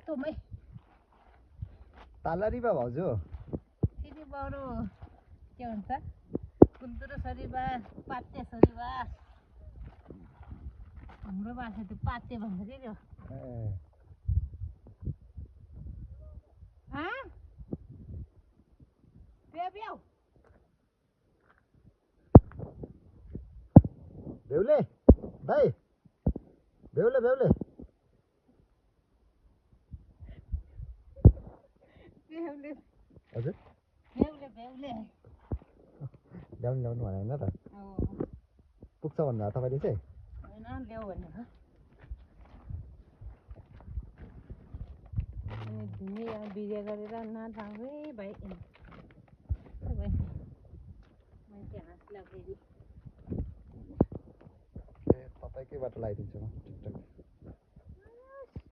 बाटोमै तालरीबा भाउजू सिनी बरु के भन्छ कुन्दुरो सरिबा पाते सरिबा हाम्रो भाषा त्यो पाते भन्छ के त्यो बेहुले भाइ बेहुले बेहुले हजुर बेहुले ल्याउनु भने होइन त पुग्छ भन्नुभयो तपाईँले चाहिँ होइन ल्याऊ भनेको अनि धुमी बिहे गरेर नजाऊ है भाइ मान्छे हाँस्ला फेरि तपाईँकै बाटो लगाइदिन्छु म ठिकठाक